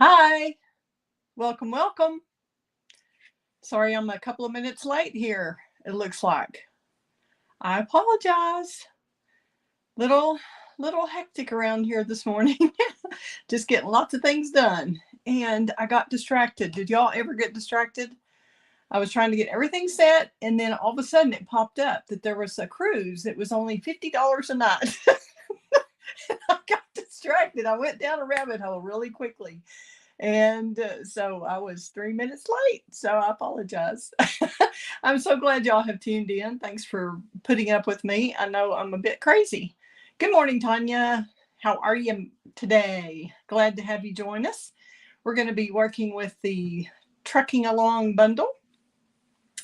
Hi, welcome, welcome. Sorry I'm a couple of minutes late here, it looks like. I apologize. Little little hectic around here this morning. Just getting lots of things done. And I got distracted. Did y'all ever get distracted? I was trying to get everything set, and then all of a sudden it popped up that there was a cruise. It was only $50 a night. I got distracted. I went down a rabbit hole really quickly. And so I was 3 minutes late. So I apologize. I'm so glad y'all have tuned in. Thanks for putting up with me. I know I'm a bit crazy. Good morning, Tanya. How are you today? Glad to have you join us. We're going to be working with the Trucking Along bundle.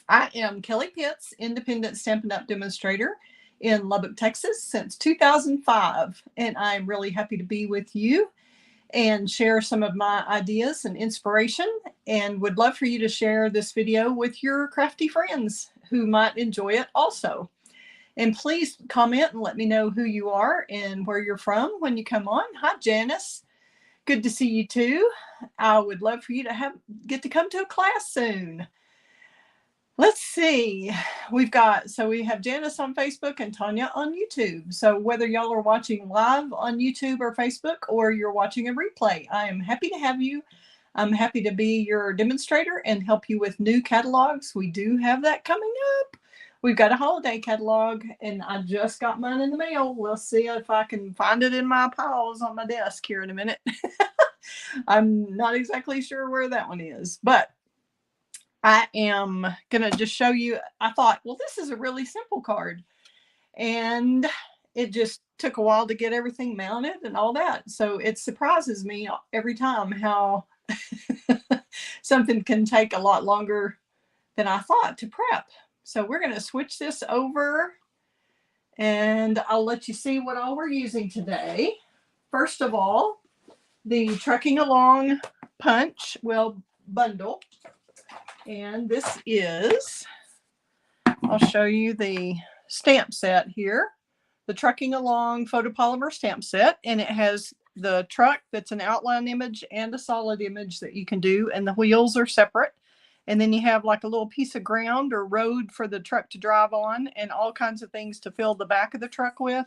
I am Kelley Pitts, independent Stampin' Up demonstrator in Lubbock, Texas since 2005. And I'm really happy to be with you and share some of my ideas and inspiration, and would love for you to share this video with your crafty friends who might enjoy it also. And please comment and let me know who you are and where you're from when you come on. Hi, Janice. Good to see you too. I would love for you to get to come to a class soon. Let's see. We have Janice on Facebook and Tanya on YouTube. So whether y'all are watching live on YouTube or Facebook, or you're watching a replay, I am happy to have you. I'm happy to be your demonstrator and help you with new catalogs. We do have that coming up. We've got a holiday catalog, and I just got mine in the mail. We'll see if I can find it in my piles on my desk here in a minute. I'm not exactly sure where that one is, but I am going to just show you. I thought, well, this is a really simple card. And it just took a while to get everything mounted and all that. So it surprises me every time how something can take a lot longer than I thought to prep. So we're going to switch this over, and I'll let you see what all we're using today. First of all, the Trucking Along bundle. And this is, I'll show you the stamp set here, the Trucking Along photopolymer stamp set. And it has the truck that's an outline image and a solid image that you can do. And the wheels are separate. And then you have like a little piece of ground or road for the truck to drive on, and all kinds of things to fill the back of the truck with,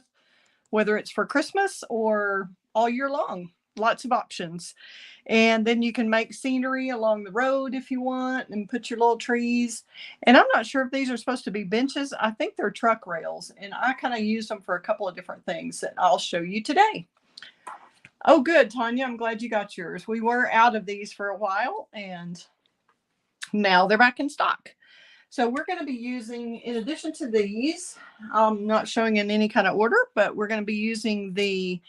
whether it's for Christmas or all year long. Lots of options. And then you can make scenery along the road if you want, and put your little trees. And I'm not sure if these are supposed to be benches. I think they're truck rails, and I kind of use them for a couple of different things that I'll show you today. Oh, good, Tanya. I'm glad you got yours. We were out of these for a while, and now they're back in stock. So we're going to be using, in addition to these, I'm not showing in any kind of order, but we're going to be using the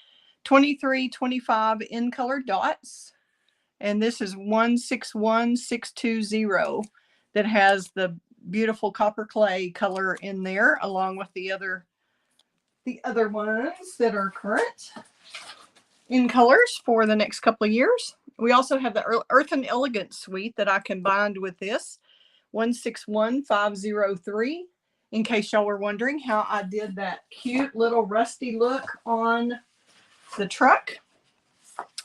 2325 in color dots. And this is 161620 that has the beautiful copper clay color in there, along with the other ones that are current in colors for the next couple of years. We also have the Earthen Elegance suite that I combined with this 161503. In case y'all were wondering how I did that cute little rusty look on the truck,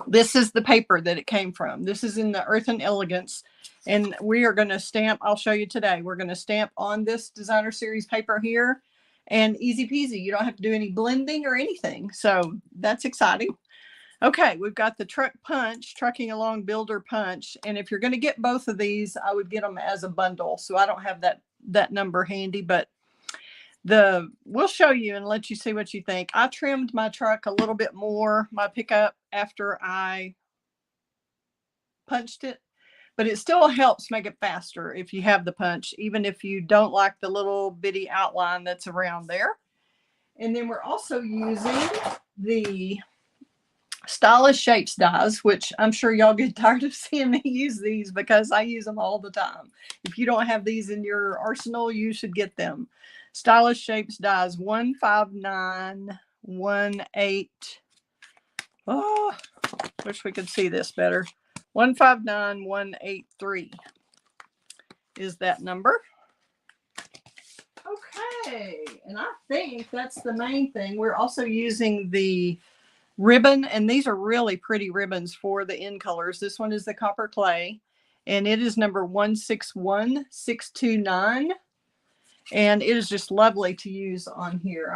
this is the paper that it came from. This is in the Earthen Elegance, and we are going to stamp. I'll show you today. We're going to stamp on this designer series paper here, and easy peasy. You don't have to do any blending or anything. So that's exciting. Okay, we've got the Trucking Along Builder Punch, and if you're going to get both of these, I would get them as a bundle. So I don't have that number handy, but we'll show you and let you see what you think. I trimmed my truck a little bit more, my pickup, after I punched it, but it still helps make it faster if you have the punch, even if you don't like the little bitty outline that's around there. And then we're also using the Stylish Shapes dies, which I'm sure y'all get tired of seeing me use these because I use them all the time. If you don't have these in your arsenal, you should get them. Stylish Shapes dies 15918. Oh, wish we could see this better. 159183 is that number. Okay, and I think that's the main thing. We're also using the ribbon, and these are really pretty ribbons for the end colors. This one is the copper clay, and it is number 161629. And it is just lovely to use on here.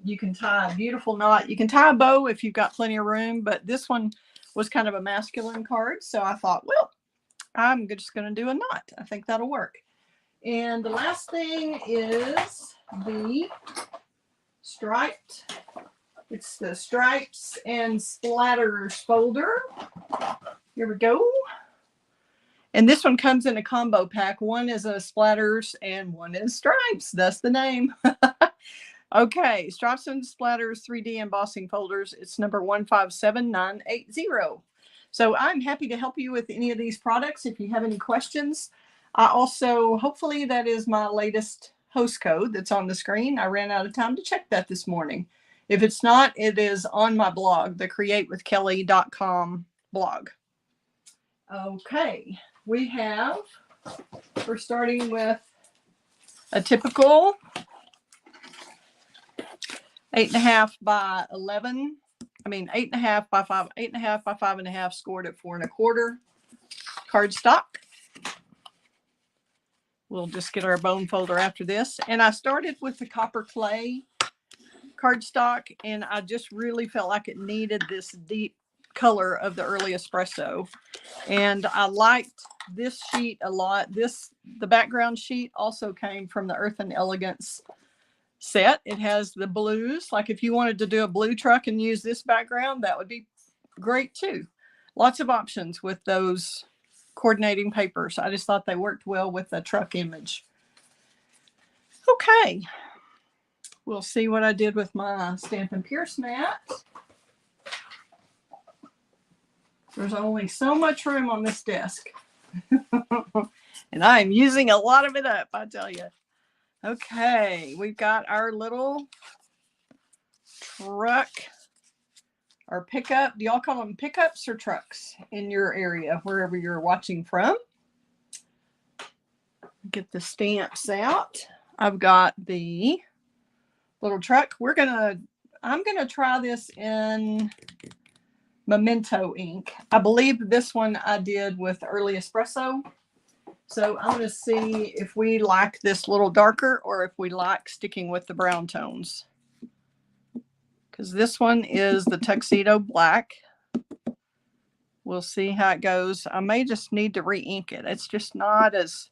You can tie a beautiful knot. You can tie a bow if you've got plenty of room, but this one was kind of a masculine card. So I thought, well, I'm just going to do a knot. I think that'll work. And the last thing is the striped. It's the stripes and splatters folder. Here we go. And this one comes in a combo pack. One is a splatters and one is stripes. That's the name. Okay, stripes and splatters 3D embossing folders. It's number 157980. So I'm happy to help you with any of these products if you have any questions. I also, hopefully that is my latest host code that's on the screen. I ran out of time to check that this morning. If it's not, it is on my blog, the createwithkelley.com blog. Okay, we're starting with a typical 8.5 by 11. 8.5 by 5, 8.5 by 5.5, scored at 4 1/4 cardstock. We'll just get our bone folder after this. And I started with the copper clay cardstock, and I just really felt like it needed this deep color of the early espresso. And I liked this sheet a lot. The background sheet also came from the Earthen Elegance set. It has the blues. Like if you wanted to do a blue truck and use this background, that would be great too. Lots of options with those coordinating papers. I just thought they worked well with the truck image. Okay, we'll see what I did with my Stampin' Pierce mat. There's only so much room on this desk. And I am using a lot of it up, I tell you. Okay, we've got our little truck or pickup. Do y'all call them pickups or trucks in your area, wherever you're watching from? Get the stamps out. I've got the little truck. I'm gonna try this in Memento ink. I believe this one I did with Early Espresso. So I'm going to see if we like this little darker or if we like sticking with the brown tones. Because this one is the Tuxedo Black. We'll see how it goes. I may just need to re-ink it. It's just not as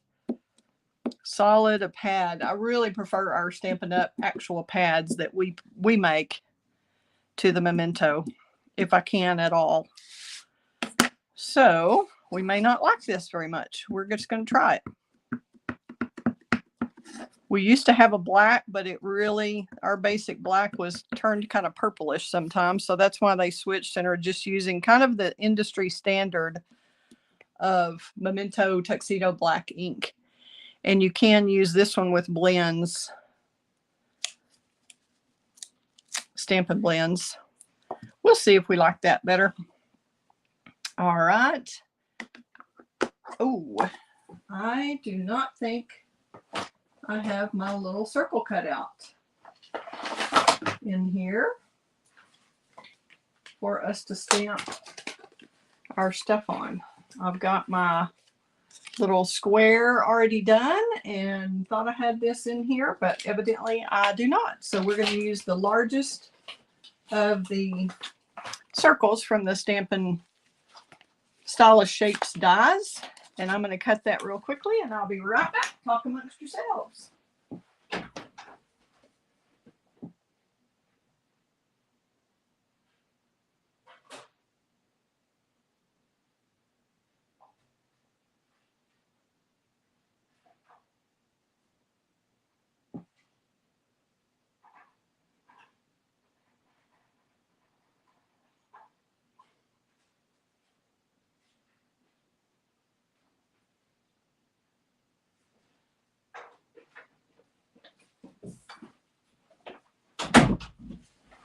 solid a pad. I really prefer our Stampin' Up! Actual pads that we make to the Memento, if I can at all. So we may not like this very much. We're just going to try it. We used to have a black, but our basic black was turned kind of purplish sometimes. So that's why they switched and are just using kind of the industry standard of Memento Tuxedo Black ink. And you can use this one with blends, Stampin' Blends. We'll see if we like that better. All right. Oh, I do not think I have my little circle cut out in here for us to stamp our stuff on. I've got my little square already done and thought I had this in here, but evidently I do not. So we're going to use the largest of the circles from the Stampin' Stylish Shapes dies. And I'm going to cut that real quickly and I'll be right back. Talk amongst yourselves.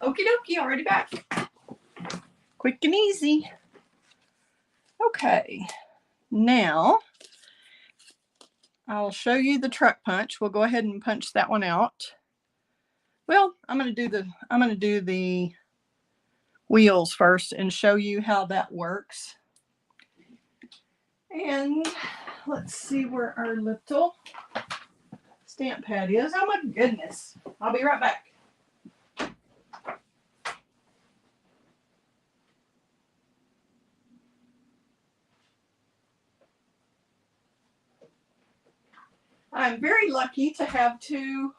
Okie dokie, already back. Quick and easy. Okay, now I'll show you the truck punch. We'll go ahead and punch that one out. Well, I'm going to do the wheels first and show you how that works. And let's see where our little stamp pad is. Oh my goodness. I'll be right back. I'm very lucky to have two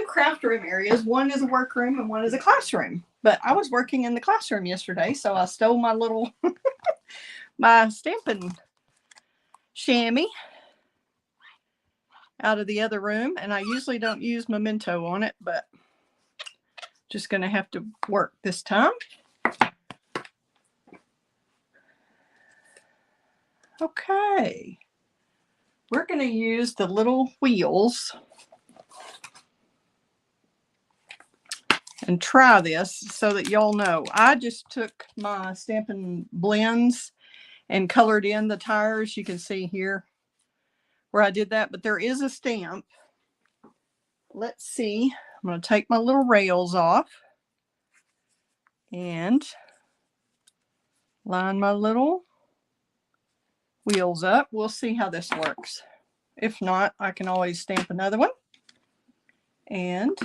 craft room areas. One is a workroom and one is a classroom. But I was working in the classroom yesterday, so I stole my little my stamping chamois out of the other room, and I usually don't use memento on it, but just going to have to work this time. Okay, we're going to use the little wheels and try this so that y'all know. I just took my Stampin' Blends and colored in the tires. You can see here where I did that, but there is a stamp. Let's see. I'm going to take my little rails off and line my little wheels up. We'll see how this works. If not, I can always stamp another one and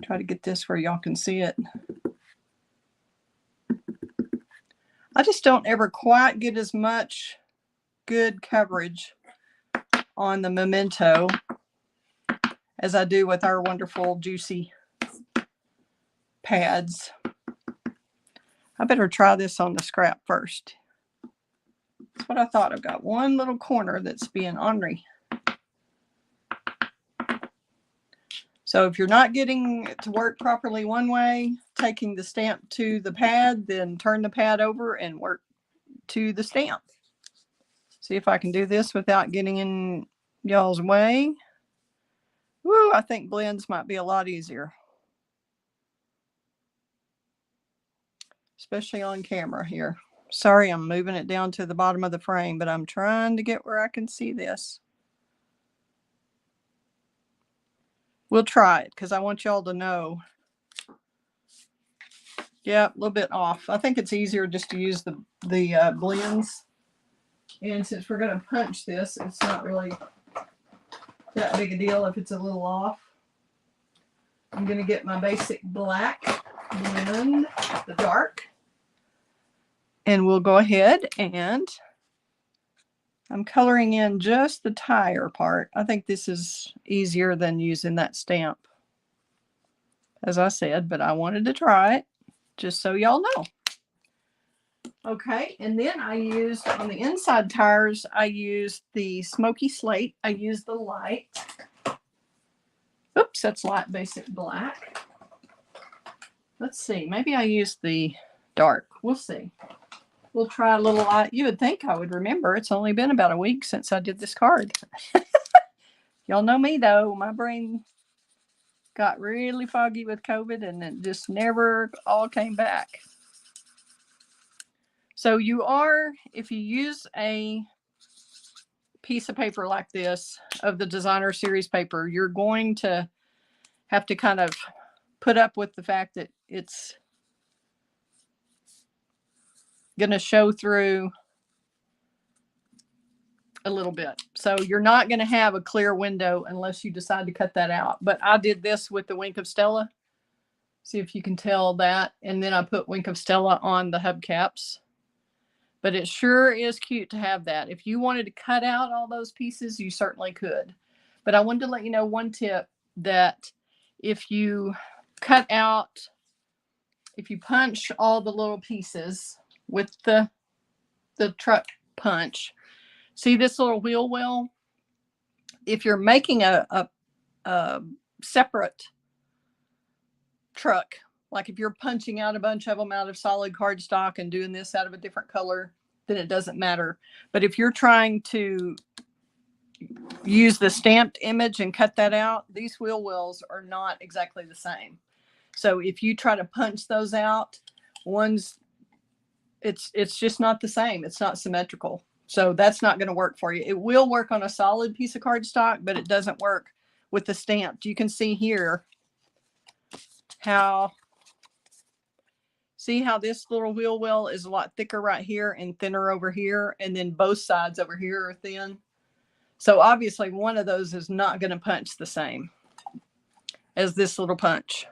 try to get this where y'all can see it. I just don't ever quite get as much good coverage on the memento as I do with our wonderful juicy pads. I better try this on the scrap first. That's what I thought. I've got one little corner that's being ornery. So if you're not getting it to work properly one way, taking the stamp to the pad, then turn the pad over and work to the stamp. See if I can do this without getting in y'all's way. Woo, I think blends might be a lot easier. Especially on camera here. Sorry, I'm moving it down to the bottom of the frame, but I'm trying to get where I can see this. We'll try it because I want y'all to know. Yeah, a little bit off. I think it's easier just to use the blends. And since we're going to punch this, it's not really that big a deal if it's a little off. I'm going to get my basic black blend, the dark. And we'll go ahead and I'm coloring in just the tire part. I think this is easier than using that stamp, as I said, but I wanted to try it just so y'all know. Okay, and then I used, on the inside tires, I used the smoky slate. I used the light. Oops, that's light basic black. Let's see, maybe I used the dark. We'll see. We'll try a little light. You would think I would remember. It's only been about a week since I did this card. Y'all know me, though. My brain got really foggy with COVID, and it just never all came back. So you are, if you use a piece of paper like this, of the designer series paper, you're going to have to kind of put up with the fact that it's going to show through a little bit. So you're not going to have a clear window unless you decide to cut that out. But I did this with the Wink of Stella. See if you can tell that. And then I put Wink of Stella on the hubcaps. But it sure is cute to have that. If you wanted to cut out all those pieces, you certainly could. But I wanted to let you know one tip, that if you cut out, if you punch all the little pieces with the truck punch, see this little wheel well? If you're making a separate truck, like if you're punching out a bunch of them out of solid cardstock and doing this out of a different color, then it doesn't matter. But if you're trying to use the stamped image and cut that out, these wheel wells are not exactly the same. So if you try to punch those out, it's just not the same. It's not symmetrical. So that's not going to work for you. It will work on a solid piece of cardstock, but it doesn't work with the stamped. You can see here how See how this little wheel well is a lot thicker right here and thinner over here, and then both sides over here are thin. So obviously one of those is not going to punch the same as this little punch.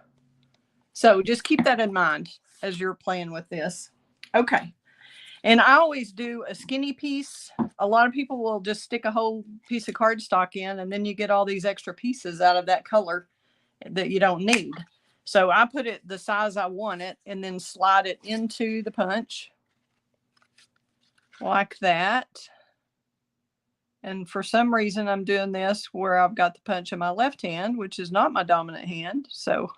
So just keep that in mind as you're playing with this. Okay. And I always do a skinny piece. A lot of people will just stick a whole piece of cardstock in, and then you get all these extra pieces out of that color that you don't need. So I put it the size I want it and then slide it into the punch like that. And for some reason, I'm doing this where I've got the punch in my left hand, which is not my dominant hand. So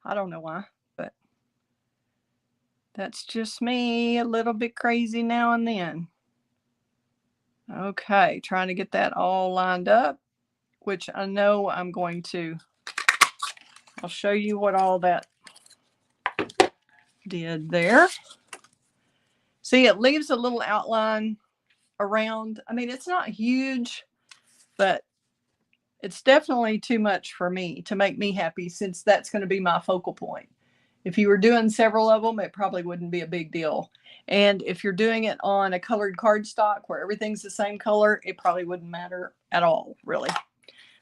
I don't know why, but that's just me, a little bit crazy now and then. Okay, trying to get that all lined up, which I know I'm going to. I'll show you what all that did there. See, it leaves a little outline around. I mean, it's not huge, but it's definitely too much for me to make me happy, since that's going to be my focal point. If you were doing several of them, it probably wouldn't be a big deal. And if you're doing it on a colored cardstock where everything's the same color, it probably wouldn't matter at all, really.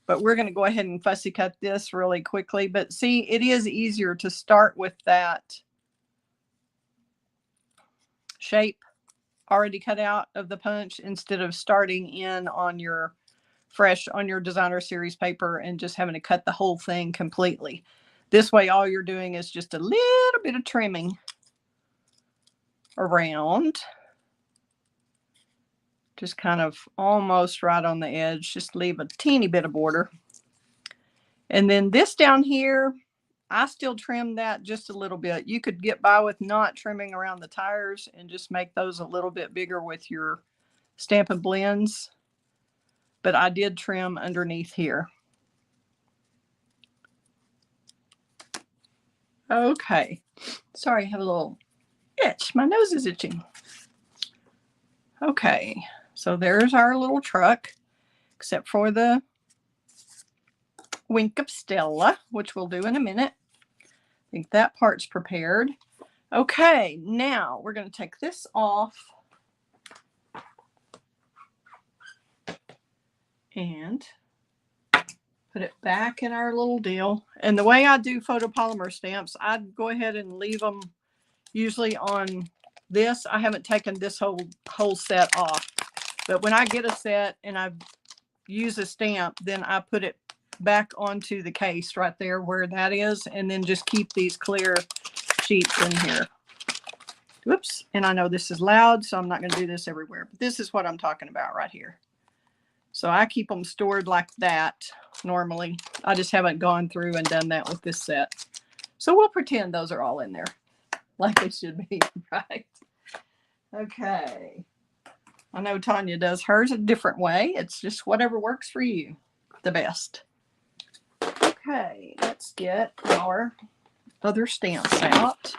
But we're going to go ahead and fussy cut this really quickly. But see, it is easier to start with that shape already cut out of the punch instead of starting in on your designer series paper and just having to cut the whole thing completely. This way, all you're doing is just a little bit of trimming around, just kind of almost right on the edge, just leave a teeny bit of border. And then this down here, I still trim that just a little bit. You could get by with not trimming around the tires and just make those a little bit bigger with your Stampin' Blends. But I did trim underneath here. Okay. Sorry, I have a little itch. My nose is itching. Okay. So there's our little truck, except for the wink of Stella, which we'll do in a minute. I think that part's prepared. Okay, now we're going to take this off and put it back in our little deal. And the way I do photopolymer stamps, I'd go ahead and leave them usually on this. I haven't taken this whole set off, but when I get a set and I use a stamp, then I put it back onto the case right there where that is, and then just keep these clear sheets in here. Whoops. And I know this is loud, so I'm not going to do this everywhere, but this is what I'm talking about right here. So I keep them stored like that normally. I just haven't gone through and done that with this set. So we'll pretend those are all in there like they should be, right? Okay. I know Tanya does hers a different way. It's just whatever works for you the best. Okay, let's get our other stamps out.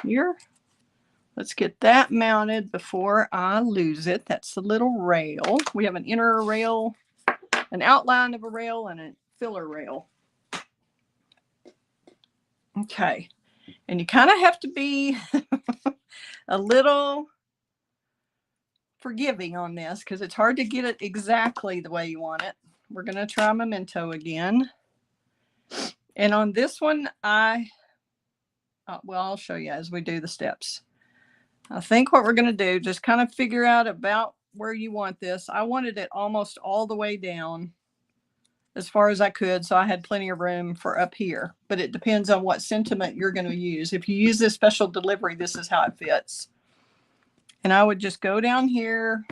Here. Let's get that mounted before I lose it. That's the little rail. We have an inner rail, an outline of a rail, and a filler rail. Okay. And you kind of have to be a little forgiving on this because it's hard to get it exactly the way you want it. We're going to try Memento again. And on this one, well, I'll show you as we do the steps. I think what we're going to do, just kind of figure out about where you want this. I wanted it almost all the way down as far as I could, so I had plenty of room for up here. But it depends on what sentiment you're going to use. If you use this special delivery, this is how it fits. And I would just go down here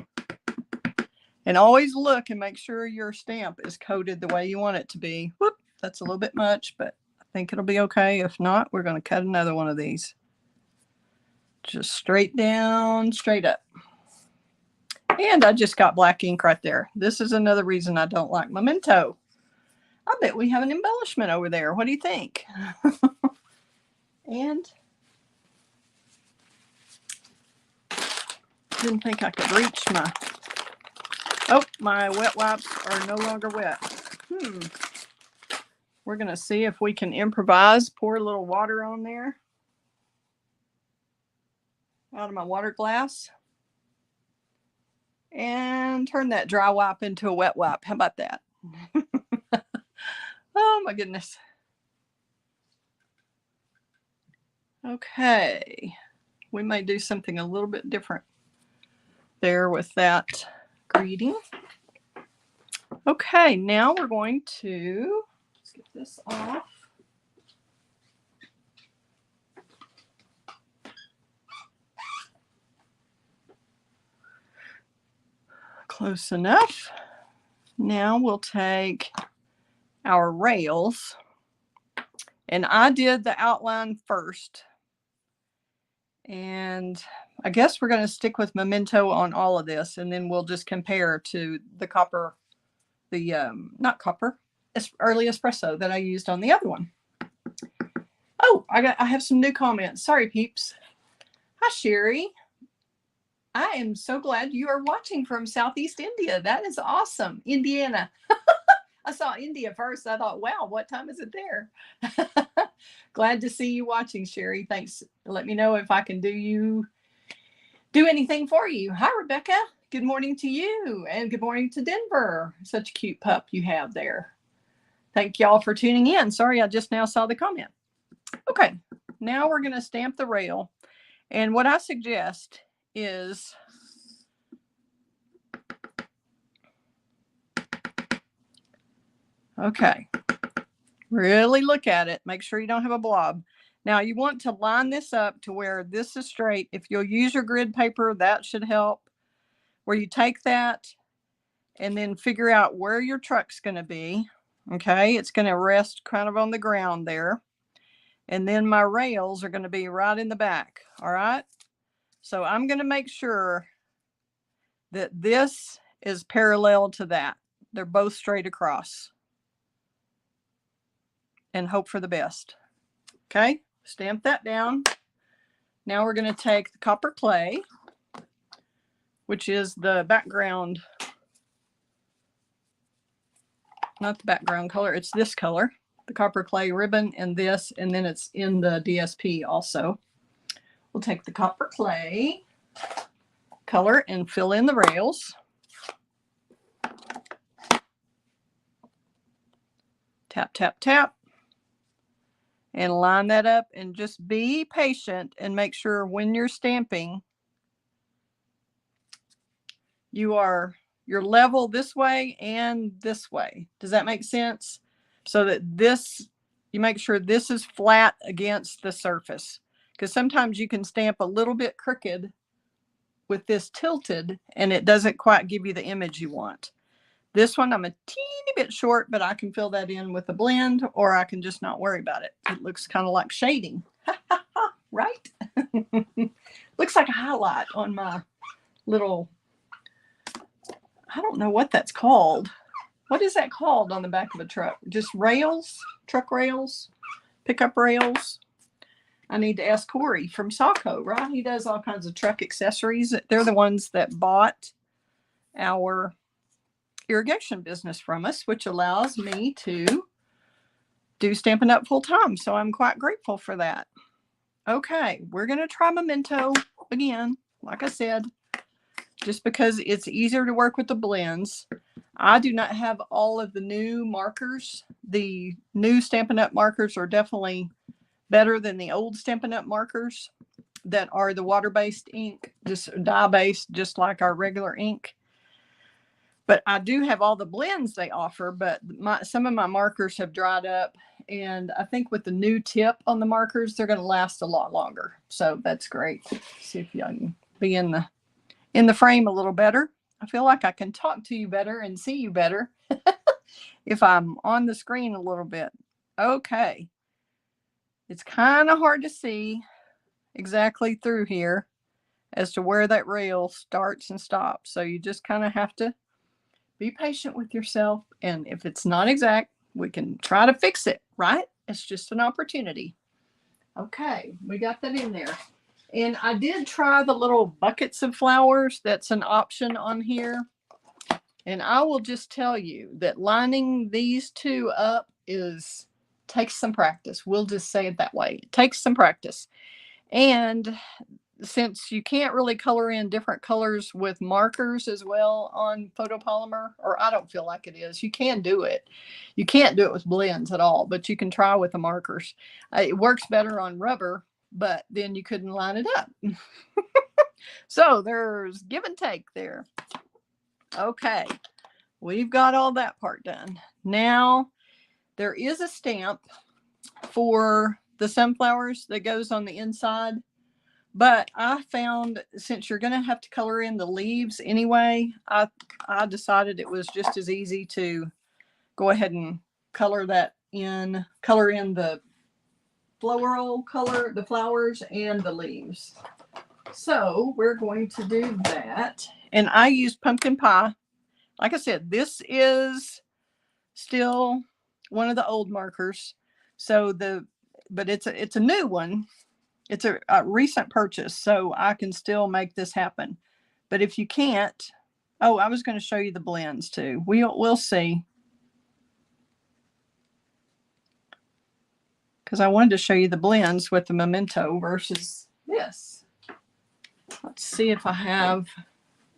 and always look and make sure your stamp is coated the way you want it to be. Whoop, that's a little bit much, but I think it'll be okay. If not, we're going to cut another one of these. Just straight down, straight up. And I just got black ink right there. This is another reason I don't like Memento. I bet we have an embellishment over there. What do you think? And didn't think I could reach my, oh, my wet wipes are no longer wet. We're going to see if we can improvise. Pour a little water on there out of my water glass. And turn that dry wipe into a wet wipe. How about that? Oh my goodness. Okay. We may do something a little bit different there with that greeting. Okay, now we're going to, let's get this off. Close enough. Now we'll take our rails, and I did the outline first. And I guess we're going to stick with memento on all of this, and then we'll just compare to the copper, not copper, early espresso that I used on the other one. Oh, I have some new comments. Sorry, peeps. Hi, Sherry. I am so glad you are watching from Southeast India. That is awesome. Indiana. I saw India first. I thought, wow, what time is it there? Glad to see you watching, Sherry. Thanks. Let me know if I can do anything for you. Hi, Rebecca. Good morning to you, and good morning to Denver. Such a cute pup you have there. Thank y'all for tuning in. Sorry, I just now saw the comment. Okay, now we're going to stamp the rail. And what I suggest is okay, really look at it. Make sure you don't have a blob. Now you want to line this up to where this is straight. If you'll use your grid paper, that should help. Where you take that and then figure out where your truck's going to be. Okay, it's going to rest kind of on the ground there. And then my rails are going to be right in the back. All right. So I'm going to make sure that this is parallel to that. They're both straight across. And hope for the best. Okay, stamp that down. Now we're going to take the copper clay, which is the background, not the background color, it's this color, the copper clay ribbon, and this, and then it's in the DSP also. We'll take the copper clay color and fill in the rails. Tap, tap, tap. And line that up, and just be patient and make sure when you're stamping, you're level this way and this way. Does that make sense? So that you make sure this is flat against the surface. Because sometimes you can stamp a little bit crooked with this tilted and it doesn't quite give you the image you want. This one, I'm a teeny bit short, but I can fill that in with a blend, or I can just not worry about it. It looks kind of like shading, right? Looks like a highlight on my little, I don't know what that's called. What is that called on the back of a truck? Just rails, truck rails, pickup rails. I need to ask Corey from Saco, right? He does all kinds of truck accessories. They're the ones that bought our irrigation business from us, which allows me to do Stampin' Up full time. So I'm quite grateful for that. Okay, we're going to try memento again, like I said, just because it's easier to work with the blends. I do not have all of the new markers. The new Stampin' Up markers are definitely better than the old Stampin' Up markers that are the water-based ink, just dye-based, just like our regular ink. But I do have all the blends they offer, but some of my markers have dried up. And I think with the new tip on the markers, they're going to last a lot longer. So that's great. See if you can be in the frame a little better. I feel like I can talk to you better and see you better if I'm on the screen a little bit. Okay. It's kind of hard to see exactly through here as to where that rail starts and stops. So you just kind of have to be patient with yourself. And if it's not exact, we can try to fix it, right? It's just an opportunity. Okay, we got that in there. And I did try the little buckets of flowers. That's an option on here. And I will just tell you that lining these two up is takes some practice. We'll just say it that way. It takes some practice. And since you can't really color in different colors with markers as well on photopolymer, or I don't feel like it is, you can do it. You can't do it with blends at all, but you can try with the markers. It works better on rubber, but then you couldn't line it up. So there's give and take there. Okay, we've got all that part done. Now there is a stamp for the sunflowers that goes on the inside. But I found, since you're going to have to color in the leaves anyway, I decided it was just as easy to go ahead and color in the floral color, the flowers and the leaves. So we're going to do that. And I used pumpkin pie. Like I said, this is still one of the old markers. So but it's a new one. It's a recent purchase, so I can still make this happen. But if you can't, oh, I was going to show you the blends too. We'll see. Because I wanted to show you the blends with the Memento versus this. Let's see if I have,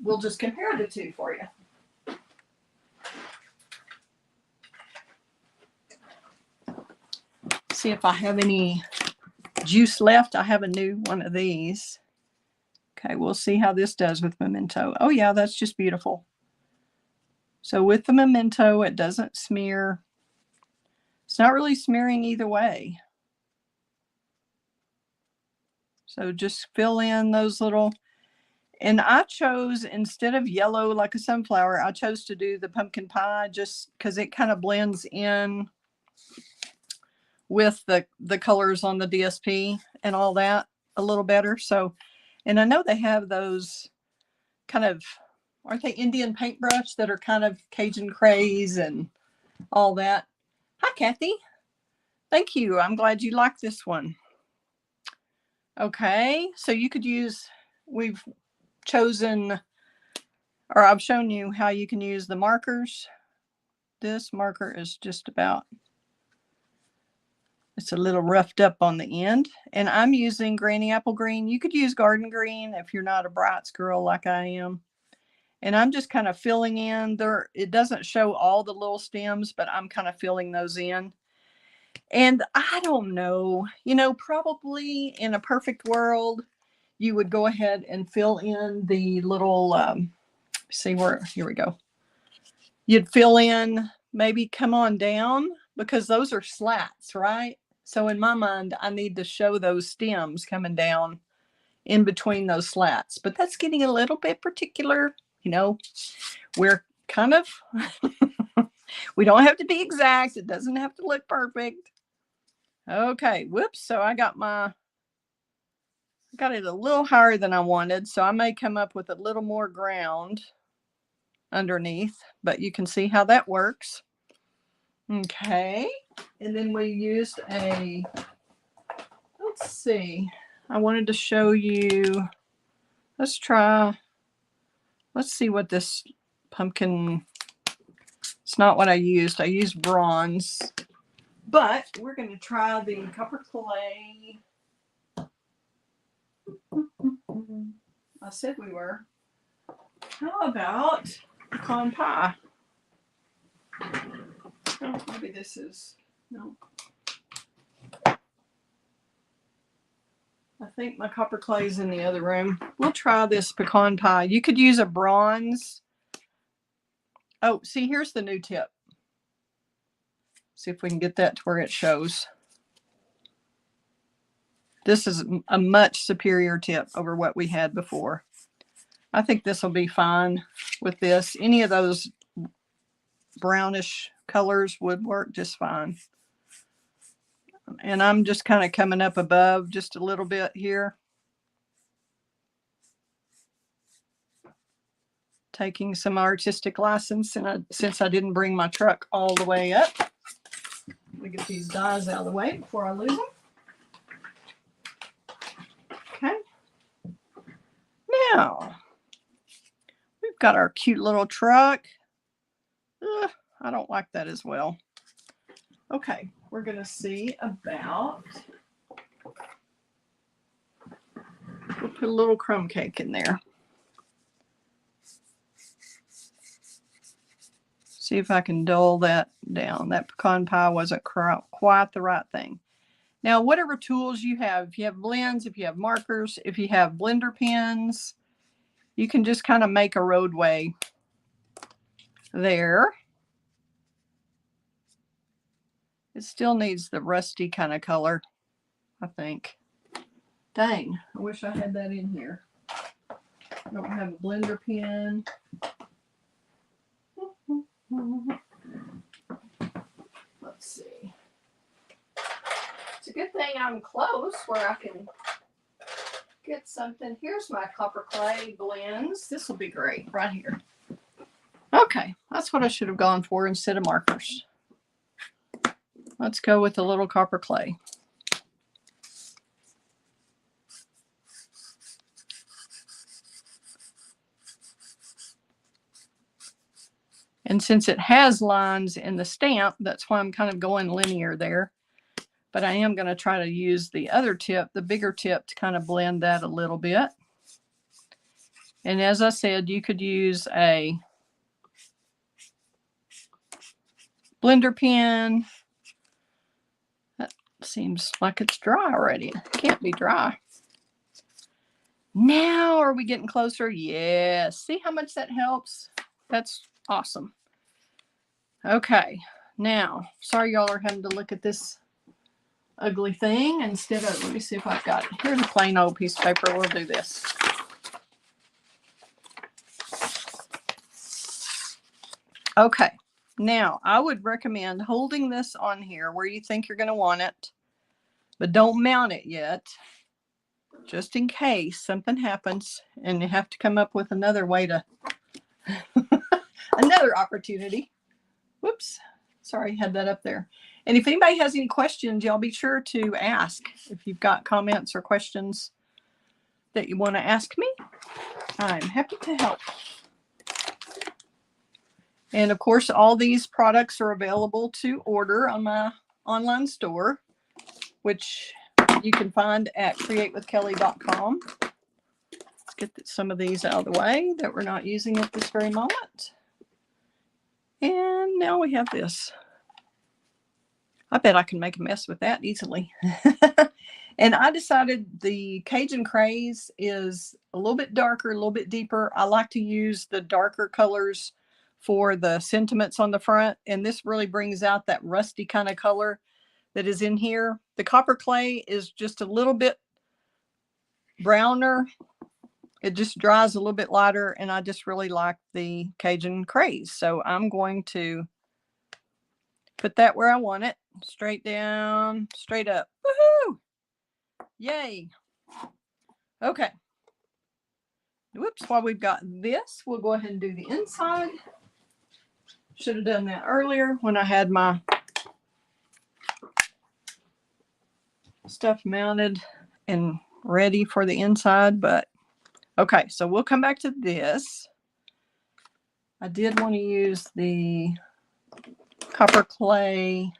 we'll just compare the two for you. See if I have any juice left. I have a new one of these. Okay, we'll see how this does with Memento. Oh yeah, that's just beautiful. So with the Memento, it doesn't smear. It's not really smearing either way. So just fill in those little, and I chose, instead of yellow like a sunflower, I chose to do the pumpkin pie just because it kind of blends in with the colors on the DSP and all that a little better. So, and I know they have those kind of, aren't they Indian paintbrush that are kind of Cajun craze and all that. Hi, Kathy. Thank you. I'm glad you like this one. Okay, so you could use, we've chosen, or I've shown you how you can use the markers. This marker is just about, it's a little roughed up on the end, and I'm using Granny Apple Green. You could use Garden Green if you're not a Brights girl like I am. And I'm just kind of filling in there. It doesn't show all the little stems, but I'm kind of filling those in. And I don't know, you know, probably in a perfect world, you would go ahead and fill in the little, see where, here we go. You'd fill in, maybe come on down, because those are slats, right? So in my mind, I need to show those stems coming down in between those slats. But that's getting a little bit particular. You know, we're kind of, we don't have to be exact. It doesn't have to look perfect. Okay, whoops. So I got it a little higher than I wanted. So I may come up with a little more ground underneath, but you can see how that works. Okay, and then we used let's see, I wanted to show you, let's see what this pumpkin, it's not what I used bronze, but we're going to try the copper clay. I said we were. How about pecan pie? Oh, maybe this is, no. I think my copper clay is in the other room. We'll try this pecan pie. You could use a bronze. Oh, see, here's the new tip. See if we can get that to where it shows. This is a much superior tip over what we had before. I think this will be fine with this. Any of those brownish colors would work just fine. And I'm just kind of coming up above just a little bit here. Taking some artistic license, and since I didn't bring my truck all the way up. Let me get these dies out of the way before I lose them. Okay. Now, we've got our cute little truck. I don't like that as well. Okay, we're going to see about, we'll put a little crumb cake in there. See if I can dull that down. That pecan pie wasn't quite the right thing. Now, whatever tools you have, if you have blends, if you have markers, if you have blender pens, you can just kind of make a roadway there. It still needs the rusty kind of color, I think. Dang, I wish I had that in here. I don't have a blender pen. Let's see. It's a good thing I'm close where I can get something. Here's my copper clay blends. This will be great right here. Okay, that's what I should have gone for instead of markers. Let's go with a little copper clay. And since it has lines in the stamp, that's why I'm kind of going linear there. But I am going to try to use the other tip, the bigger tip, to kind of blend that a little bit. And as I said, you could use a blender pen. That seems like it's dry already. It can't be dry. Now, are we getting closer? Yes. See how much that helps? That's awesome. Okay. Now, sorry y'all are having to look at this ugly thing instead of, let me see if I've got it. Here's a plain old piece of paper. We'll do this. Okay. Now, I would recommend holding this on here where you think you're going to want it, but don't mount it yet, just in case something happens and you have to come up with another way to, another opportunity. Whoops. Sorry, I had that up there. And if anybody has any questions, y'all be sure to ask. If you've got comments or questions that you want to ask me, I'm happy to help. And of course, all these products are available to order on my online store, which you can find at createwithkelley.com. Let's get some of these out of the way that we're not using at this very moment. And now we have this. I bet I can make a mess with that easily. And I decided the Cajun Craze is a little bit darker, a little bit deeper. I like to use the darker colors for the sentiments on the front. And this really brings out that rusty kind of color that is in here. The copper clay is just a little bit browner. It just dries a little bit lighter. And I just really like the Cajun Craze. So I'm going to put that where I want it. Straight down, straight up. Woohoo! Yay. Okay. Whoops, while we've got this, we'll go ahead and do the inside. Should have done that earlier when I had my stuff mounted and ready for the inside, but okay, so we'll come back to this. I did want to use the copper clay.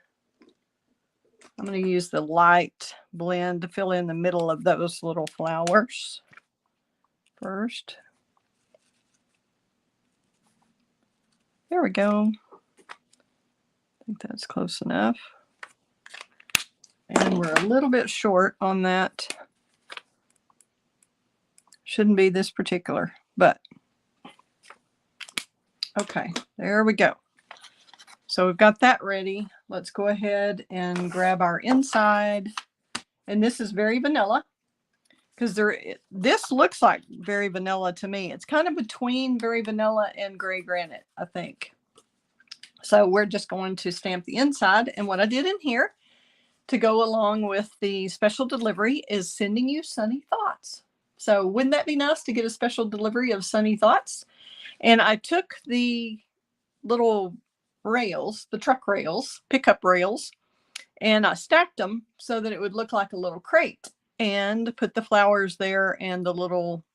I'm going to use the light blend to fill in the middle of those little flowers first. There we go. I think that's close enough. And we're a little bit short on that. Shouldn't be this particular, but okay, there we go. So we've got that ready. Let's go ahead and grab our inside. And this is very vanilla because this looks like very vanilla to me. It's kind of between very vanilla and gray granite, I think. So we're just going to stamp the inside. And what I did in here to go along with the special delivery is sending you sunny thoughts. So wouldn't that be nice to get a special delivery of sunny thoughts? And I took the little rails, the truck rails, pickup rails, and I stacked them so that it would look like a little crate, and put the flowers there and the little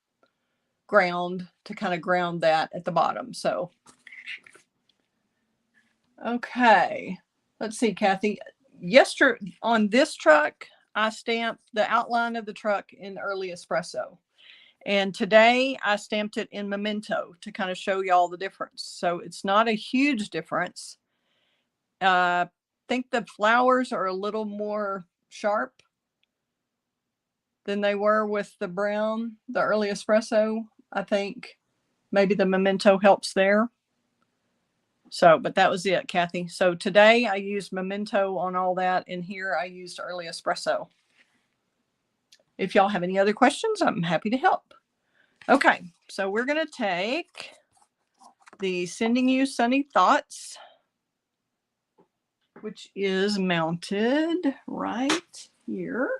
ground to kind of ground that at the bottom. So, okay, let's see, Kathy. yesterday on this truck, I stamped the outline of the truck in Early Espresso. And today I stamped it in Memento to kind of show y'all the difference. So it's not a huge difference. I think the flowers are a little more sharp than they were with the brown, the Early Espresso. I think maybe the Memento helps there. So, but that was it, Kathy. So today I used Memento on all that, and here I used Early Espresso. If y'all have any other questions, I'm happy to help. Okay, so we're going to take the Sending You Sunny Thoughts, which is mounted right here.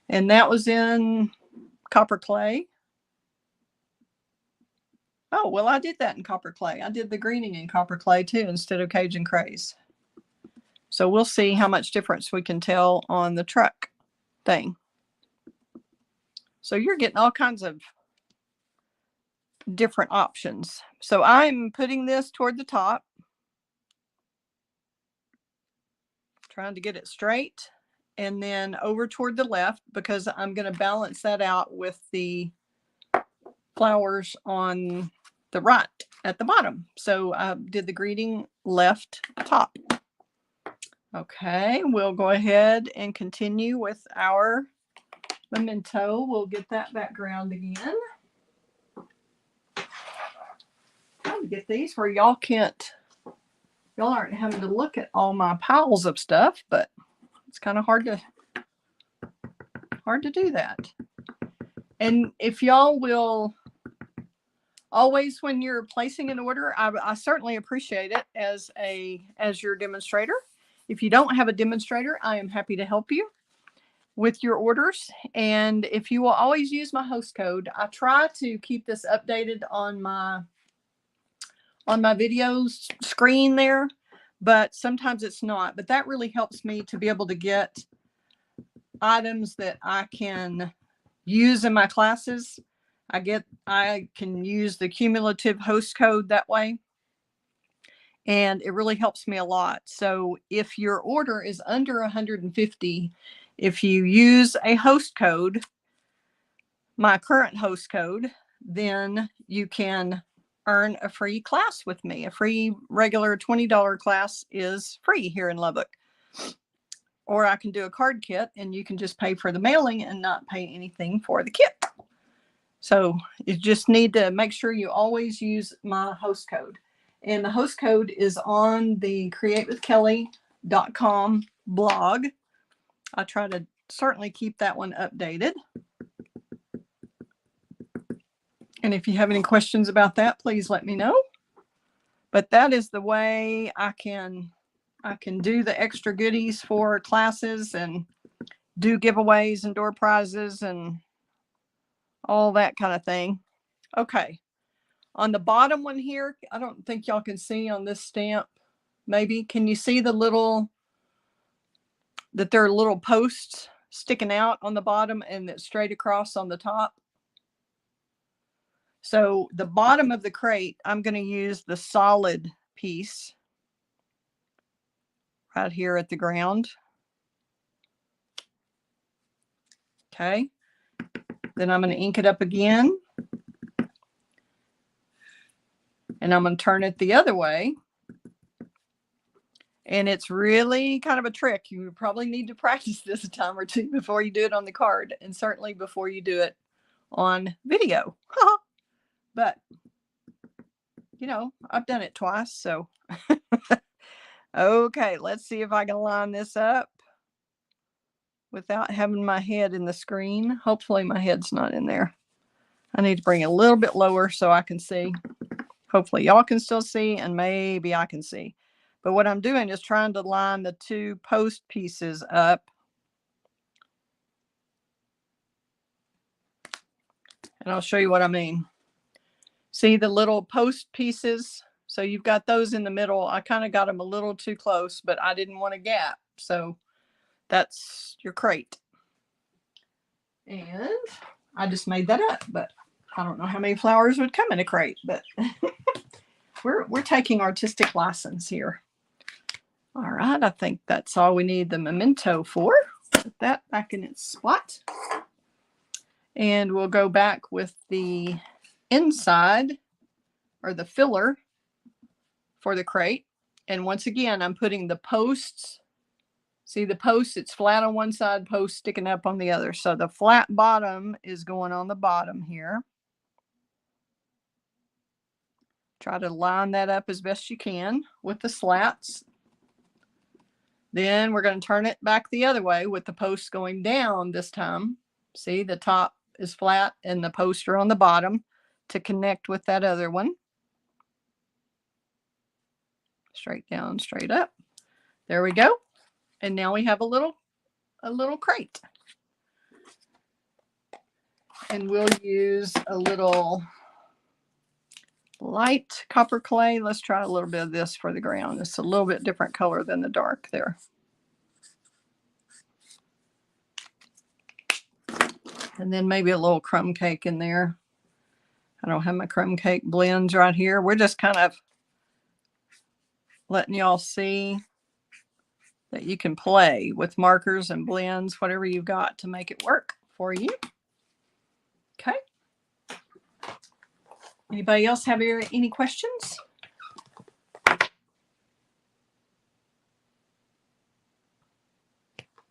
And that was in copper clay. Oh, well, I did that in copper clay. I did the greening in copper clay too, instead of Cajun Craze. So we'll see how much difference we can tell on the truck thing. So you're getting all kinds of different options. So I'm putting this toward the top, trying to get it straight, and then over toward the left, because I'm going to balance that out with the flowers on the right at the bottom. So I did the greeting left top. Okay, we'll go ahead and continue with our Memento. We'll get that background again. Trying to get these where y'all aren't having to look at all my piles of stuff, but it's kind of hard to do that. And if y'all will always, when you're placing an order, I certainly appreciate it as your demonstrator. If you don't have a demonstrator, I am happy to help you with your orders. And if you will always use my host code, I try to keep this updated on my videos screen there, but sometimes it's not. But that really helps me to be able to get items that I can use in my classes. I can use the cumulative host code that way, and it really helps me a lot. So if your order is under 150, if you use a host code, my current host code, then you can earn a free class with me. A free regular $20 class is free here in Lubbock. Or I can do a card kit, and you can just pay for the mailing and not pay anything for the kit. So you just need to make sure you always use my host code. And the host code is on the createwithkelley.com blog. I try to certainly keep that one updated. And if you have any questions about that, please let me know. But that is the way I can do the extra goodies for classes and do giveaways and door prizes and all that kind of thing. Okay. On the bottom one here, I don't think y'all can see on this stamp. Maybe. Can you see that there are little posts sticking out on the bottom and that's straight across on the top? So the bottom of the crate, I'm going to use the solid piece right here at the ground. Okay. Then I'm going to ink it up again. And I'm going to turn it the other way. And it's really kind of a trick. You probably need to practice this a time or two before you do it on the card, and certainly before you do it on video. But, you know, I've done it twice, so. Okay, let's see if I can line this up without having my head in the screen. Hopefully my head's not in there. I need to bring it a little bit lower so I can see. Hopefully y'all can still see, and maybe I can see. But what I'm doing is trying to line the two post pieces up. And I'll show you what I mean. See the little post pieces? So you've got those in the middle. I kind of got them a little too close, but I didn't want a gap. So that's your crate. And I just made that up, but I don't know how many flowers would come in a crate, but we're taking artistic license here. All right, I think that's all we need the memento for. Put that back in its spot. And we'll go back with the inside, or the filler, for the crate. And once again, I'm putting the posts. See the post, it's flat on one side, post sticking up on the other. So the flat bottom is going on the bottom here. Try to line that up as best you can with the slats. Then we're going to turn it back the other way with the posts going down this time. See, the top is flat and the posts are on the bottom to connect with that other one. Straight down, straight up. There we go. And now we have a little crate. And we'll use a little light copper clay. Let's try a little bit of this for the ground. It's a little bit different color than the dark there. And then maybe a little crumb cake in there. I don't have my crumb cake blends right here. We're just kind of letting y'all see that you can play with markers and blends, whatever you've got to make it work for you. Okay. Anybody else have any questions?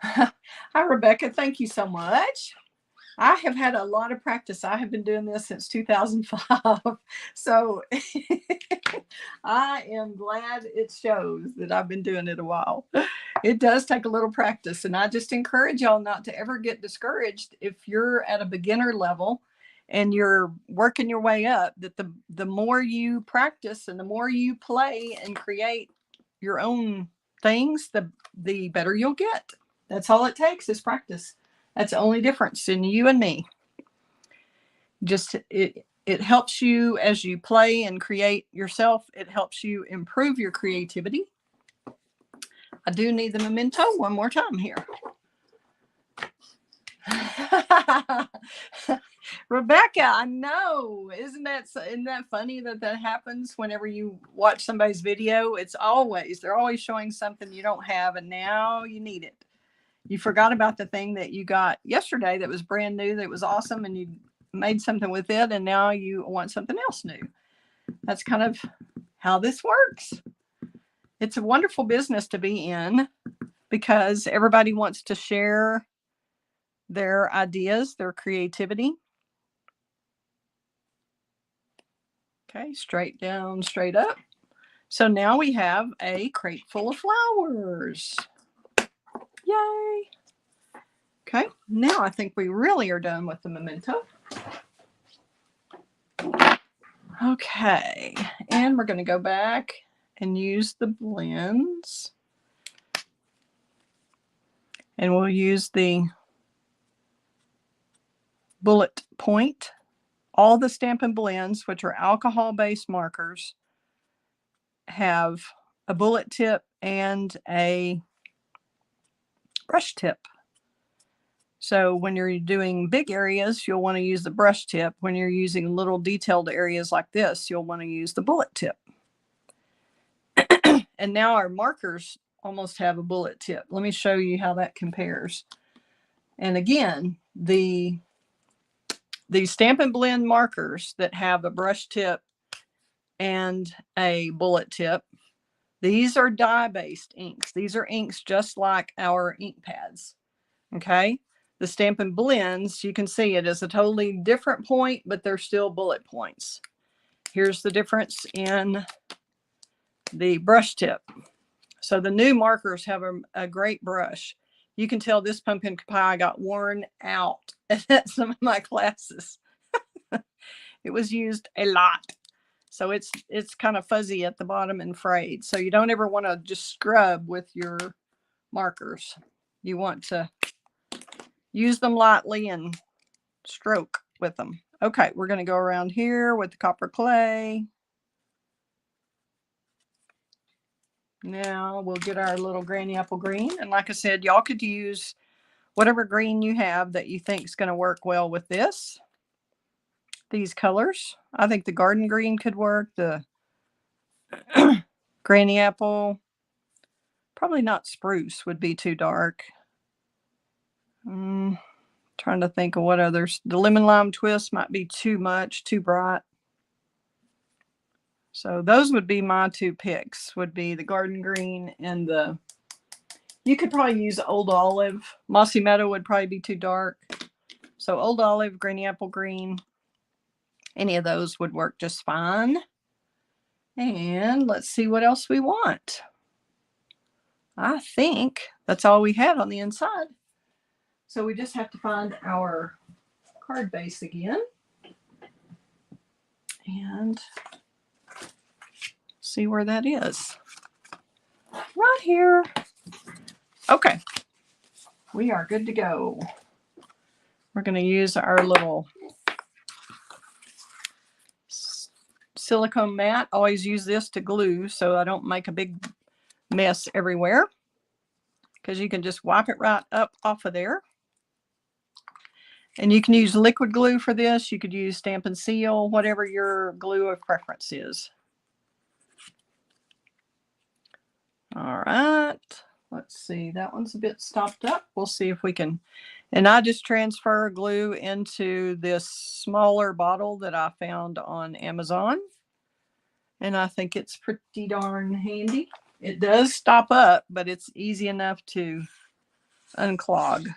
Hi, Rebecca. Thank you so much. I have had a lot of practice. I have been doing this since 2005. So I am glad it shows that I've been doing it a while. It does take a little practice. And I just encourage y'all not to ever get discouraged if you're at a beginner level and you're working your way up, that the more you practice and the more you play and create your own things, the better you'll get. That's all it takes is practice. That's the only difference in you and me. Just it helps you as you play and create yourself. It helps you improve your creativity. I do need the memento one more time here. Rebecca, I know. Isn't that funny that happens whenever you watch somebody's video? They're always showing something you don't have, and now you need it. You forgot about the thing that you got yesterday that was brand new, that was awesome, and you made something with it, and now you want something else new. That's kind of how this works. It's a wonderful business to be in because everybody wants to share their ideas, their creativity. Okay, straight down, straight up. So now we have a crate full of flowers. Yay. Okay, now I think we really are done with the memento. Okay, and we're going to go back and use the blends. And we'll use the bullet point. All the Stampin' blends, which are alcohol-based markers, have a bullet tip and a brush tip. So when you're doing big areas, you'll want to use the brush tip. When you're using little detailed areas like this, you'll want to use the bullet tip. And now our markers almost have a bullet tip. Let me show you how that compares. And again, the Stampin' Blend markers that have a brush tip and a bullet tip, these are dye-based inks. These are inks just like our ink pads. Okay? The Stampin' Blends, you can see it is a totally different point, but they're still bullet points. Here's the difference in the brush tip. So the new markers have a great brush. You can tell this pumpkin pie got worn out at some of my classes. It was used a lot. So it's kind of fuzzy at the bottom and frayed. So you don't ever want to just scrub with your markers. You want to use them lightly and stroke with them. Okay, we're going to go around here with the copper clay. Now we'll get our little granny apple green. And like I said, y'all could use whatever green you have that you think is going to work well with these colors. I think the garden green could work. The granny apple Probably not spruce would be too dark. Trying to think of what others. The lemon lime twist might be too much, too bright. So those would be my two picks, would be the garden green and the, you could probably use old olive. Mossy meadow would probably be too dark. So old olive, greeny apple green, any of those would work just fine. And let's see what else we want. I think that's all we had on the inside. So we just have to find our card base again. And see where that is. Right here. Okay. We are good to go. We're going to use our little silicone mat. Always use this to glue so I don't make a big mess everywhere, because you can just wipe it right up off of there. And you can use liquid glue for this. You could use Stampin' Seal, whatever your glue of preference is. All right. Let's see. That one's a bit stopped up. We'll see if we can. And I just transfer glue into this smaller bottle that I found on Amazon. And I think it's pretty darn handy. It does stop up, but it's easy enough to unclog.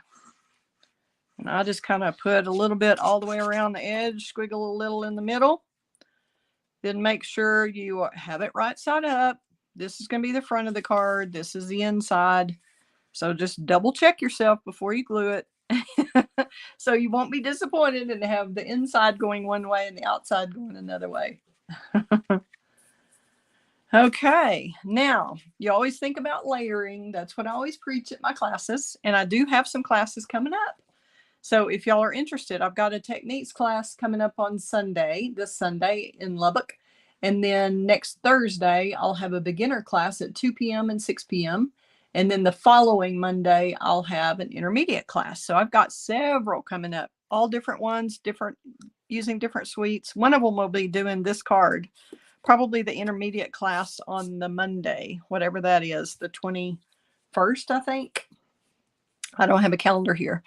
And I just kind of put a little bit all the way around the edge, squiggle a little in the middle. Then make sure you have it right side up. This is going to be the front of the card. This is the inside. So just double check yourself before you glue it. So you won't be disappointed and have the inside going one way and the outside going another way. Okay, now you always think about layering. That's what I always preach at my classes. And I do have some classes coming up. So if y'all are interested, I've got a techniques class coming up on Sunday, this Sunday in Lubbock. And then next Thursday, I'll have a beginner class at 2 p.m. and 6 p.m. And then the following Monday, I'll have an intermediate class. So I've got several coming up, all different ones, using different suites. One of them will be doing this card, probably the intermediate class on the Monday, whatever that is, the 21st, I think. I don't have a calendar here.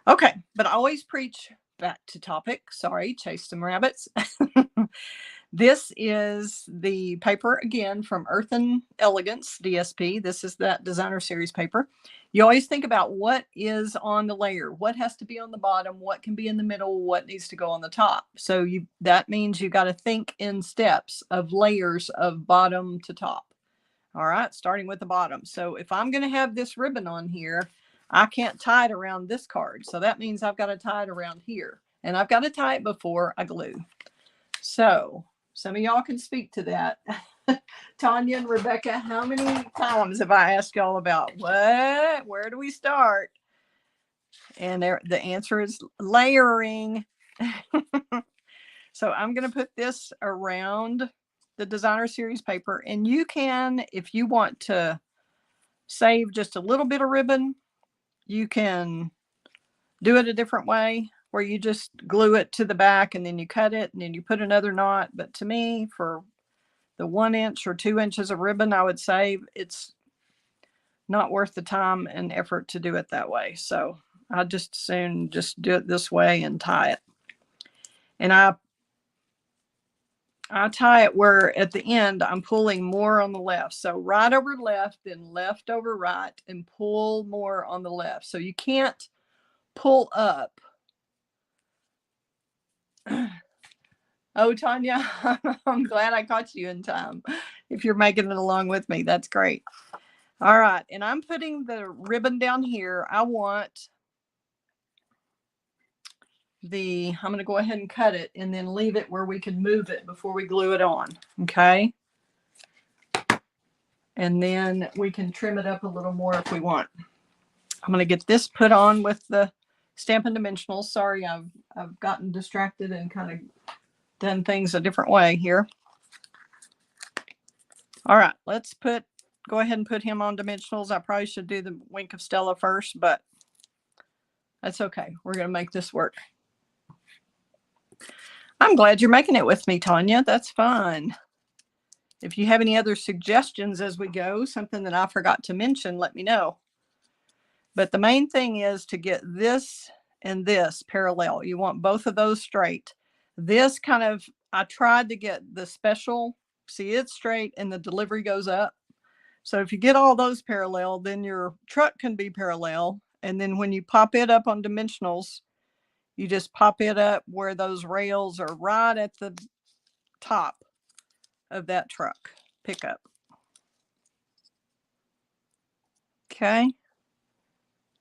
Okay, but I always preach back to topic. Sorry, chase some rabbits. This is the paper, again, from Earthen Elegance DSP. This is that designer series paper. You always think about what is on the layer, what has to be on the bottom, what can be in the middle, what needs to go on the top. So that means you got to think in steps of layers of bottom to top. All right, starting with the bottom. So if I'm going to have this ribbon on here, I can't tie it around this card. So that means I've got to tie it around here. And I've got to tie it before I glue. So some of y'all can speak to that. Tanya and Rebecca, how many times have I asked y'all about what? Where do we start? And the answer is layering. So I'm going to put this around the designer series paper. And you can, if you want to save just a little bit of ribbon, you can do it a different way, where you just glue it to the back and then you cut it and then you put another knot. But to me, for the 1 inch or 2 inches of ribbon, I would say it's not worth the time and effort to do it that way. So I just soon just do it this way and tie it. And I tie it where at the end I'm pulling more on the left. So right over left, then left over right, and pull more on the left. So you can't pull up. Oh, Tanya, I'm glad I caught you in time. If you're making it along with me, that's great. All right, and I'm putting the ribbon down here. I'm going to go ahead and cut it and then leave it where we can move it before we glue it on. Okay. And then we can trim it up a little more if we want. I'm going to get this put on with the Stampin' Dimensionals. Sorry, I've gotten distracted and kind of done things a different way here. All right, let's go ahead and put him on Dimensionals. I probably should do the Wink of Stella first, but that's okay. We're going to make this work. I'm glad you're making it with me, Tanya. That's fun. If you have any other suggestions as we go, something that I forgot to mention, let me know. But the main thing is to get this and this parallel. You want both of those straight. This kind of, I tried to get the special, see it's straight and the delivery goes up. So if you get all those parallel, then your truck can be parallel. And then when you pop it up on dimensionals, you just pop it up where those rails are right at the top of that truck pickup. Okay.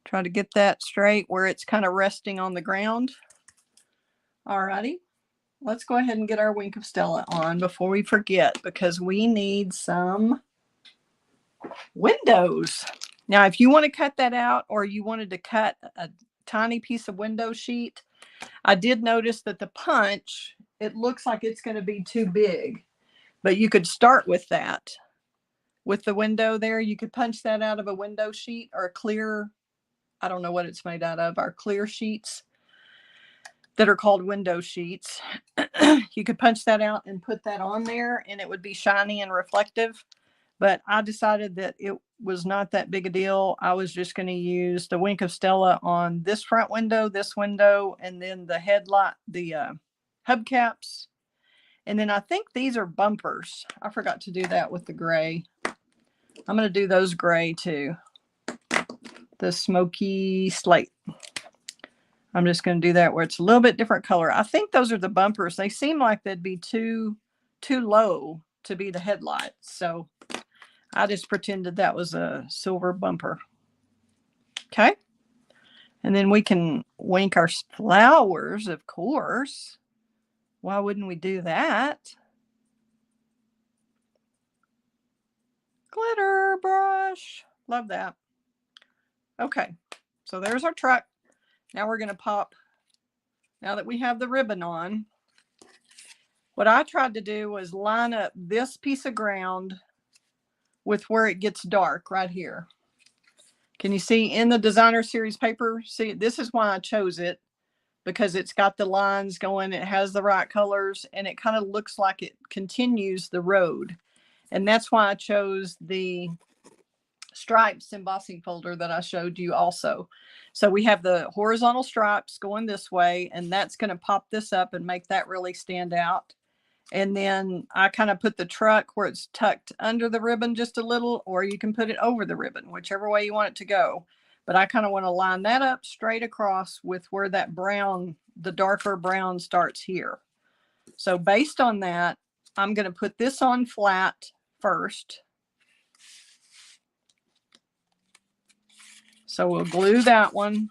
Try to get that straight where it's kind of resting on the ground. Alrighty. Let's go ahead and get our Wink of Stella on before we forget, because we need some windows. Now, if you want to cut that out, or you wanted to cut a tiny piece of window sheet, I did notice that the punch, it looks like it's going to be too big, but you could start with that. With the window there, you could punch that out of a window sheet or a clear, I don't know what it's made out of, our clear sheets that are called window sheets. You could punch that out and put that on there and it would be shiny and reflective. But I decided that it was not that big a deal. I was just going to use the Wink of Stella on this front window, this window, and then the headlight, the hubcaps. And then I think these are bumpers. I forgot to do that with the gray. I'm going to do those gray too. The smoky slate. I'm just going to do that where it's a little bit different color. I think those are the bumpers. They seem like they'd be too low to be the headlights. So I just pretended that was a silver bumper. Okay. And then we can wink our flowers, of course. Why wouldn't we do that? Glitter brush. Love that. Okay. So there's our truck. Now we're going to pop, now that we have the ribbon on, what I tried to do was line up this piece of ground with where it gets dark right here. Can you see in the designer series paper? See, this is why I chose it, because it's got the lines going, it has the right colors, and it kind of looks like it continues the road. And that's why I chose the stripes embossing folder that I showed you also. So we have the horizontal stripes going this way, and that's going to pop this up and make that really stand out. And then I kind of put the truck where it's tucked under the ribbon just a little, or you can put it over the ribbon, whichever way you want it to go. But I kind of want to line that up straight across with where that brown, the darker brown starts here. So based on that, I'm going to put this on flat first. So we'll glue that one.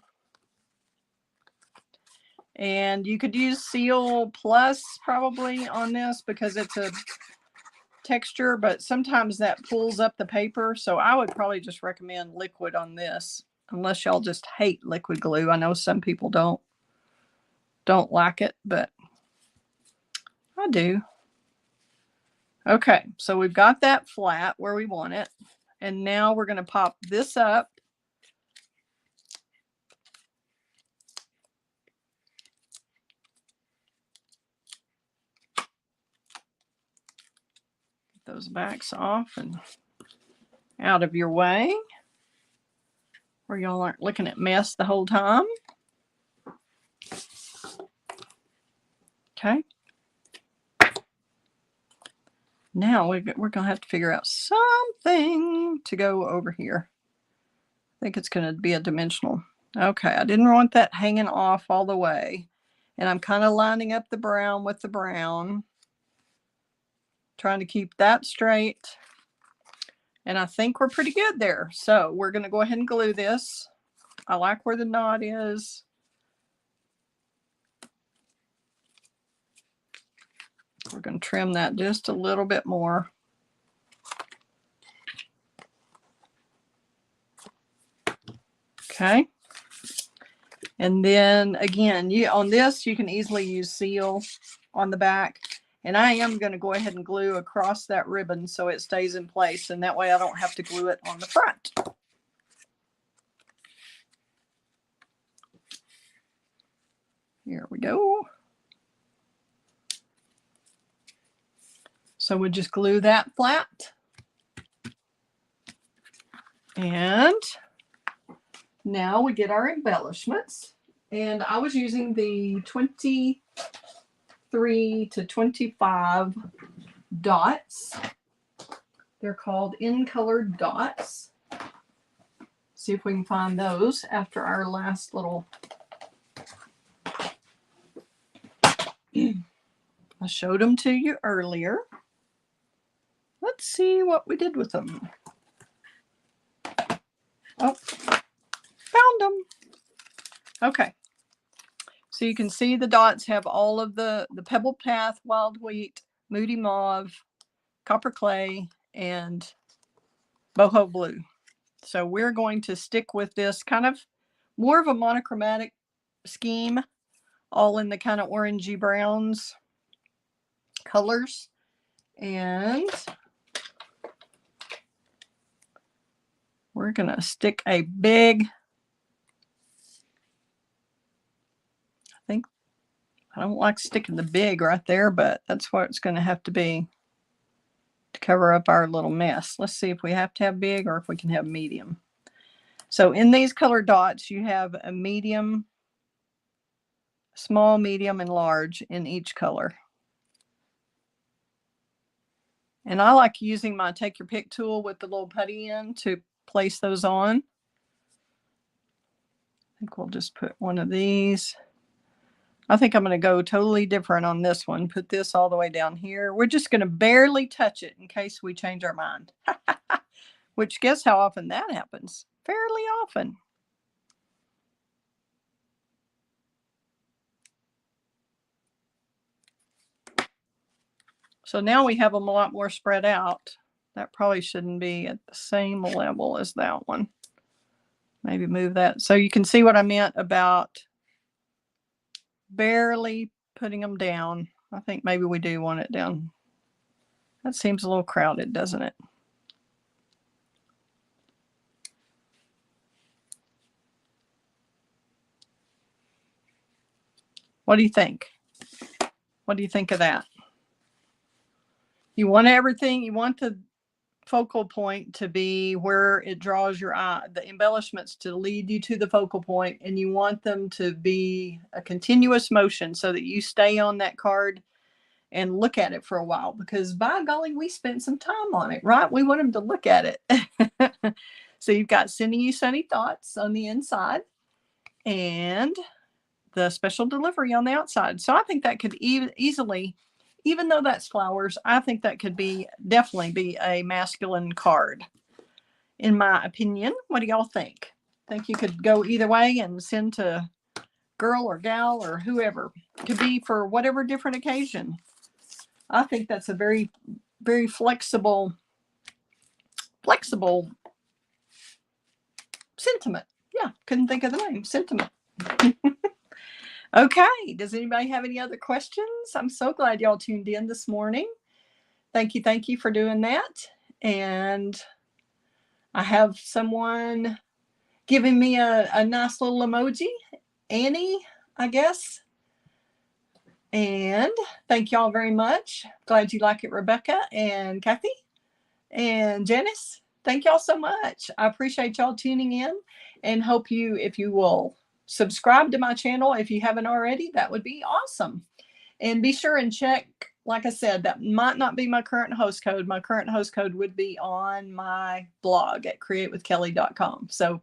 And you could use Seal Plus probably on this because it's a texture, but sometimes that pulls up the paper. So I would probably just recommend liquid on this, unless y'all just hate liquid glue. I know some people don't like it, but I do. Okay, so we've got that flat where we want it. And now we're going to pop this up. Get those backs off and out of your way, where y'all aren't looking at mess the whole time. Okay. Now we're going to have to figure out something to go over here. I think it's going to be a dimensional. Okay, I didn't want that hanging off all the way. And I'm kind of lining up the brown with the brown, trying to keep that straight. And I think we're pretty good there. So we're going to go ahead and glue this. I like where the knot is. We're going to trim that just a little bit more. Okay. And then again, on this, you can easily use Seal on the back. And I am going to go ahead and glue across that ribbon so it stays in place. And that way I don't have to glue it on the front. Here we go. So we'll just glue that flat. And now we get our embellishments. And I was using the 23 to 25 dots. They're called in-colored dots. See if we can find those after our last little... I showed them to you earlier. Let's see what we did with them. Oh, found them. Okay. So you can see the dots have all of the Pebble Path, Wild Wheat, Moody Mauve, Copper Clay, and Boho Blue. So we're going to stick with this kind of more of a monochromatic scheme, all in the kind of orangey browns colors. And we're going to stick a big, I don't like sticking the big right there, but that's what it's going to have to be to cover up our little mess. Let's see if we have to have big or if we can have medium. So in these colored dots, you have a medium, small, medium, and large in each color. And I like using my take your pick tool with the little putty in to place those on. I think we'll just put one of these. I think I'm going to go totally different on this one. Put this all the way down here. We're just going to barely touch it in case we change our mind. Which, guess how often that happens? Fairly often. So now we have them a lot more spread out. That probably shouldn't be at the same level as that one. Maybe move that. So you can see what I meant about barely putting them down. I think maybe we do want it down. That seems a little crowded, doesn't it? What do you think? What do you think of that? You want everything, you want the focal point to be where it draws your eye, the embellishments to lead you to the focal point, and you want them to be a continuous motion so that you stay on that card and look at it for a while, because by golly, we spent some time on it, right? We want them to look at it. So you've got Sending You Sunny Thoughts on the inside and the special delivery on the outside. So I think that could easily, even though that's flowers, I think that could be definitely be a masculine card, in my opinion. What do y'all think? Think you could go either way and send to girl or gal or whoever? Could be for whatever different occasion. I think that's a very, very flexible sentiment. Yeah, couldn't think of the name. Sentiment. Okay, does anybody have any other questions? I'm so glad y'all tuned in this morning. Thank you for doing that. And I have someone giving me a nice little emoji. Annie, I guess. And thank y'all very much. Glad you like it, Rebecca and Kathy and Janice. Thank y'all so much. I appreciate y'all tuning in, and hope if you will subscribe to my channel if you haven't already, that would be awesome. And be sure and check, like I said, that might not be my current host code. My current host code would be on my blog at createwithkelley.com. So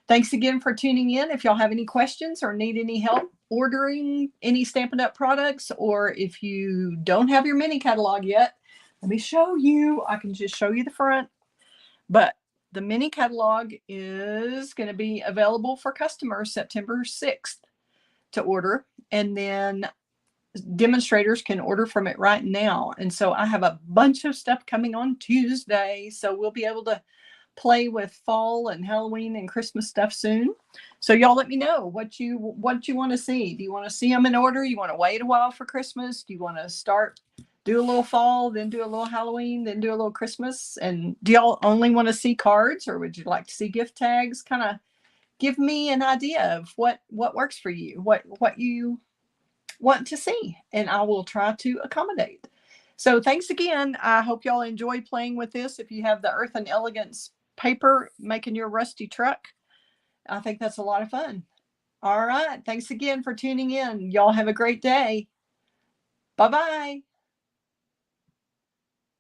thanks again for tuning in. If y'all have any questions or need any help ordering any Stampin' Up products, or if you don't have your mini catalog yet, let me show you. I can just show you the front. But the mini catalog is going to be available for customers September 6th to order. And then demonstrators can order from it right now. And so I have a bunch of stuff coming on Tuesday. So we'll be able to play with fall and Halloween and Christmas stuff soon. So y'all let me know what you want to see. Do you want to see them in order? You want to wait a while for Christmas? Do you want to do a little fall, then do a little Halloween, then do a little Christmas? And do y'all only want to see cards, or would you like to see gift tags? Kind of give me an idea of what works for you, what you want to see, and I will try to accommodate. So thanks again. I hope y'all enjoy playing with this. If you have the Earthen Elegance paper making your rusty truck, I think that's a lot of fun. All right. Thanks again for tuning in. Y'all have a great day. Bye-bye.